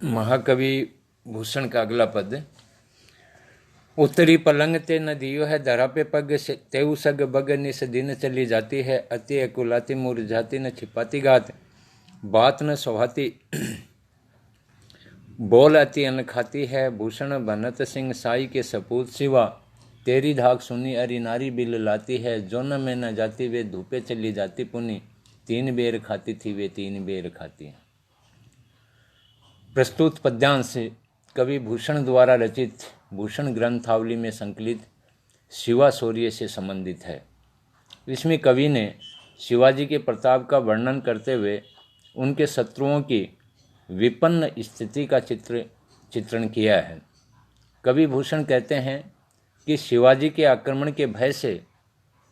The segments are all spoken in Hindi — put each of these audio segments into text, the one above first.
महाकवि भूषण का अगला पद। उत्तरी पलंग ते न दियो है धरा पे पग, तेऊ सग बग निस दिन चली जाती है, अति अकुलाती मुरझाती न छिपाती गात, बात न सुहाती बोल अति अन्न खाती है। भूषण बनत सिंह साई के सपूत सिवा, तेरी धाक सुनी अरि नारी बिल लाती है, जो न में न जाती वे धूपे चली जाती पुनी, तीन बेर खाती थी वे तीन बेर खाती है। प्रस्तुत पद्यांश कवि भूषण द्वारा रचित भूषण ग्रंथावली में संकलित शिवा शौर्य से संबंधित है। इसमें कवि ने शिवाजी के प्रताप का वर्णन करते हुए उनके शत्रुओं की विपन्न स्थिति का चित्रण किया है। कवि भूषण कहते हैं कि शिवाजी के आक्रमण के भय से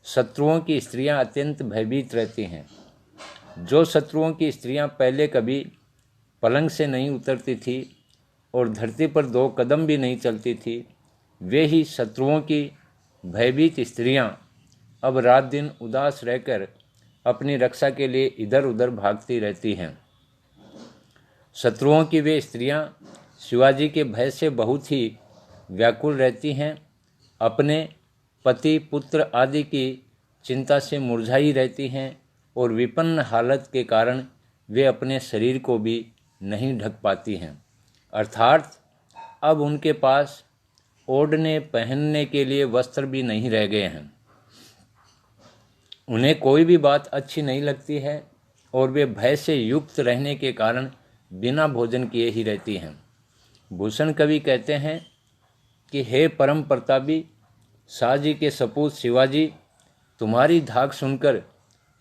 शत्रुओं की स्त्रियां अत्यंत भयभीत रहती हैं। जो शत्रुओं की स्त्रियां पहले कभी पलंग से नहीं उतरती थी और धरती पर दो कदम भी नहीं चलती थी, वे ही शत्रुओं की भयभीत स्त्रियां अब रात दिन उदास रहकर अपनी रक्षा के लिए इधर उधर भागती रहती हैं। शत्रुओं की वे स्त्रियां शिवाजी के भय से बहुत ही व्याकुल रहती हैं, अपने पति पुत्र आदि की चिंता से मुरझाई रहती हैं और विपन्न हालत के कारण वे अपने शरीर को भी नहीं ढक पाती हैं। अर्थात अब उनके पास ओढ़ने पहनने के लिए वस्त्र भी नहीं रह गए हैं। उन्हें कोई भी बात अच्छी नहीं लगती है और वे भय से युक्त रहने के कारण बिना भोजन किए ही रहती हैं। भूषण कवि कहते हैं कि हे परम प्रतापी शाहजी के सपूत शिवाजी, तुम्हारी धाक सुनकर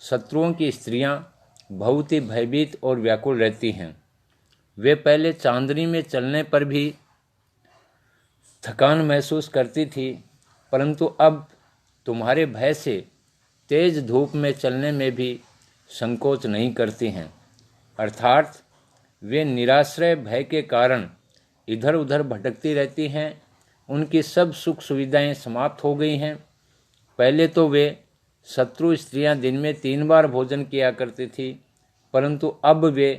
शत्रुओं की स्त्रियां बहुत ही भयभीत और व्याकुल रहती हैं। वे पहले चांदनी में चलने पर भी थकान महसूस करती थी, परंतु अब तुम्हारे भय से तेज धूप में चलने में भी संकोच नहीं करती हैं। अर्थात वे निराश्रय भय के कारण इधर उधर भटकती रहती हैं। उनकी सब सुख सुविधाएं समाप्त हो गई हैं। पहले तो वे शत्रु स्त्रियां दिन में 3 बार भोजन किया करती थी, परंतु अब वे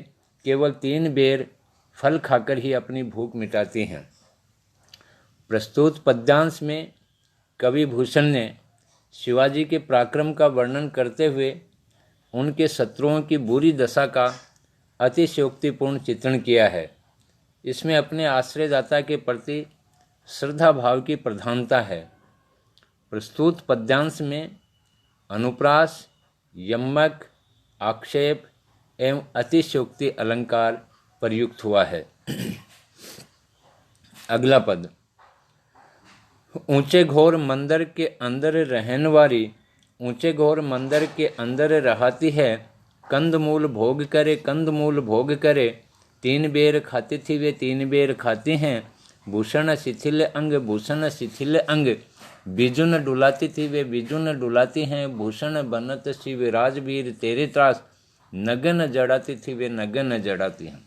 केवल 3 बेर फल खाकर ही अपनी भूख मिटाती हैं। प्रस्तुत पद्यांश में कवि भूषण ने शिवाजी के पराक्रम का वर्णन करते हुए उनके शत्रुओं की बुरी दशा का अतिशयोक्तिपूर्ण चित्रण किया है। इसमें अपने आश्रयदाता के प्रति श्रद्धा भाव की प्रधानता है। प्रस्तुत पद्यांश में अनुप्रास, यमक, आक्षेप एवं अतिशयोक्ति अलंकार प्रयुक्त हुआ है। अगला पद। ऊंचे घोर मंदिर के अंदर रहने वाली, ऊंचे घोर मंदिर के अंदर रहती है, कंदमूल भोग करे कंदमूल भोग करे, 3 बेर खाती थी वे 3 बेर खाती हैं। भूषण शिथिल अंग भूषण शिथिल अंग, बिजुन डुलाती थी वे बिजुन डुलाती हैं। भूषण बनत शिव राजवीर तेरे त्रास, नगन जड़ाती थी वे नगन जड़ाती हैं।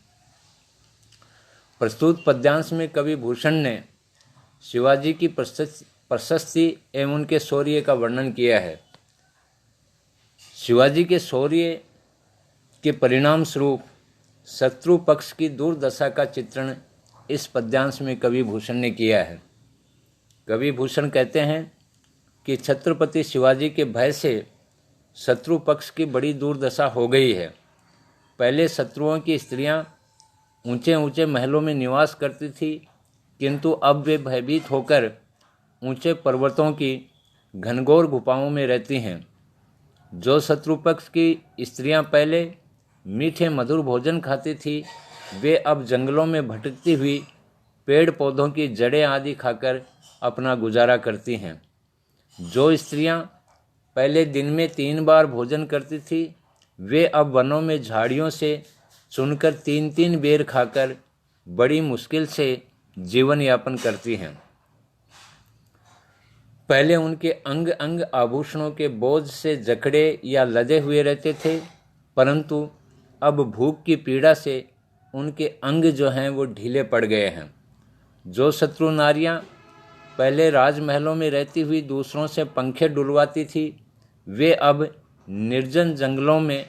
प्रस्तुत पद्यांश में कवि भूषण ने शिवाजी की प्रशस्ति एवं उनके शौर्य का वर्णन किया है। शिवाजी के शौर्य के परिणाम स्वरूप शत्रु पक्ष की दुर्दशा का चित्रण इस पद्यांश में कवि भूषण ने किया है। कवि भूषण कहते हैं कि छत्रपति शिवाजी के भय से शत्रु पक्ष की बड़ी दुर्दशा हो गई है। पहले शत्रुओं की स्त्रियां ऊंचे ऊंचे महलों में निवास करती थी, किंतु अब वे भयभीत होकर ऊंचे पर्वतों की घनघोर गुफाओं में रहती हैं। जो शत्रु पक्ष की स्त्रियां पहले मीठे मधुर भोजन खाती थी, वे अब जंगलों में भटकती हुई पेड़ पौधों की जड़ें आदि खाकर अपना गुजारा करती हैं। जो स्त्रियां पहले दिन में 3 बार भोजन करती थी, वे अब वनों में झाड़ियों से चुनकर 3-3 बेर खाकर बड़ी मुश्किल से जीवन यापन करती हैं। पहले उनके अंग अंग आभूषणों के बोझ से जकड़े या लदे हुए रहते थे, परंतु अब भूख की पीड़ा से उनके अंग जो हैं वो ढीले पड़ गए हैं। जो शत्रु नारियां पहले राजमहलों में रहती हुई दूसरों से पंखे डुलवाती थी, वे अब निर्जन जंगलों में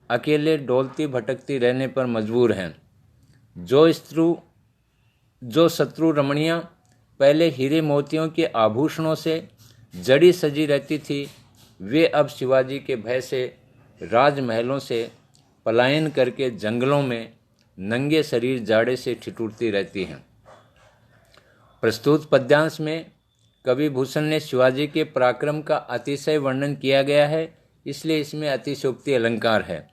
अकेले डोलती भटकती रहने पर मजबूर हैं। जो शत्रु रमणियाँ पहले हीरे मोतियों के आभूषणों से जड़ी सजी रहती थी, वे अब शिवाजी के भय से राजमहलों से पलायन करके जंगलों में नंगे शरीर जाड़े से ठिठुरती रहती हैं। प्रस्तुत पद्यांश में कवि भूषण ने शिवाजी के पराक्रम का अतिशय वर्णन किया गया है, इसलिए इसमें अतिशयोक्ति अलंकार है।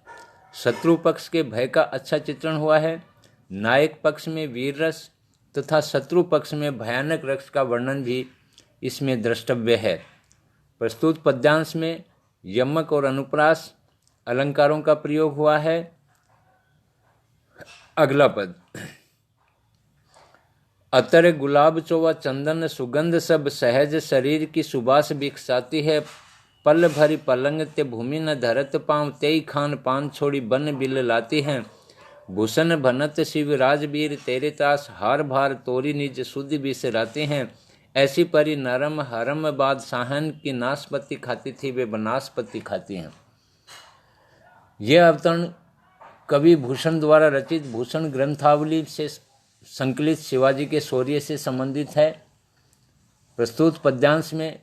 शत्रु पक्ष के भय का अच्छा चित्रण हुआ है। नायक पक्ष में वीर रस तथा शत्रु पक्ष में भयानक रस का वर्णन भी इसमें द्रष्टव्य है। प्रस्तुत पद्यांश में यमक और अनुप्रास अलंकारों का प्रयोग हुआ है। अगला पद, अतर गुलाब चोवा चंदन सुगंध सब सहज शरीर की सुबास बिकसाती है, पल भरी पलंग ते भूमि न धरत पाँव तेई खान पान छोड़ी बन बिल लाती हैं, भूषण भनत शिव राजवीर तेरे तास हार भार तोरी निज शुद्ध बिसराते हैं, ऐसी परी नरम हरम बादशाहन की नाशपति खाती थी वे बनास्पति खाती हैं। यह अवतरण कवि भूषण द्वारा रचित भूषण ग्रंथावली से संकलित शिवाजी के शौर्य से संबंधित है। प्रस्तुत पद्यांश में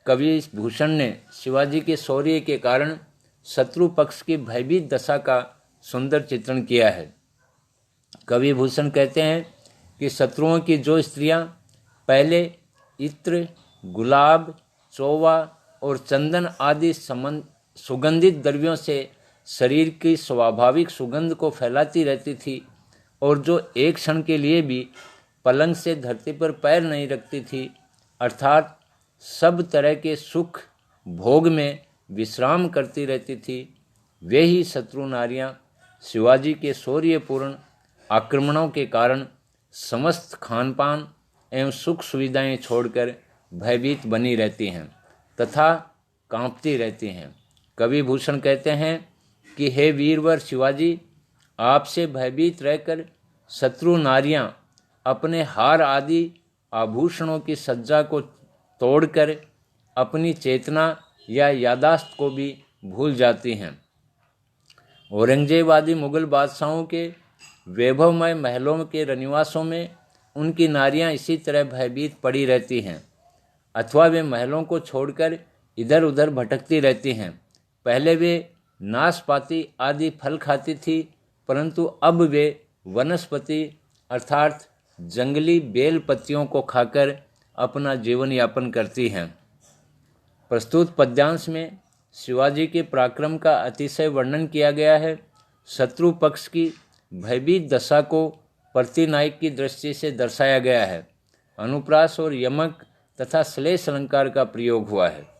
कवि भूषण ने शिवाजी के शौर्य के कारण शत्रु पक्ष की भयभीत दशा का सुंदर चित्रण किया है। कवि भूषण कहते हैं कि शत्रुओं की जो स्त्रियां पहले इत्र, गुलाब, चोवा और चंदन आदि सुगंधित द्रव्यों से शरीर की स्वाभाविक सुगंध को फैलाती रहती थी और जो एक क्षण के लिए भी पलंग से धरती पर पैर नहीं रखती थी, अर्थात सब तरह के सुख भोग में विश्राम करती रहती थी, वे ही शत्रु नारियां शिवाजी के शौर्यपूर्ण आक्रमणों के कारण समस्त खानपान एवं सुख सुविधाएं छोड़कर भयभीत बनी रहती हैं तथा कांपती रहती हैं। कवि भूषण कहते हैं कि हे वीरवर शिवाजी, आपसे भयभीत रहकर शत्रु नारियां अपने हार आदि आभूषणों की सज्जा को तोड़कर अपनी चेतना या यादाश्त को भी भूल जाती हैं। औरंगजेब आदि मुगल बादशाहों के वैभवमय महलों के रनिवासों में उनकी नारियां इसी तरह भयभीत पड़ी रहती हैं अथवा वे महलों को छोड़कर इधर उधर भटकती रहती हैं। पहले वे नाशपाती आदि फल खाती थी, परंतु अब वे वनस्पति अर्थात जंगली बेल पत्तियों को खाकर अपना जीवन यापन करती हैं। प्रस्तुत पद्यांश में शिवाजी के पराक्रम का अतिशय वर्णन किया गया है। शत्रु पक्ष की भयभीत दशा को प्रतिनायक की दृष्टि से दर्शाया गया है। अनुप्रास और यमक तथा श्लेष अलंकार का प्रयोग हुआ है।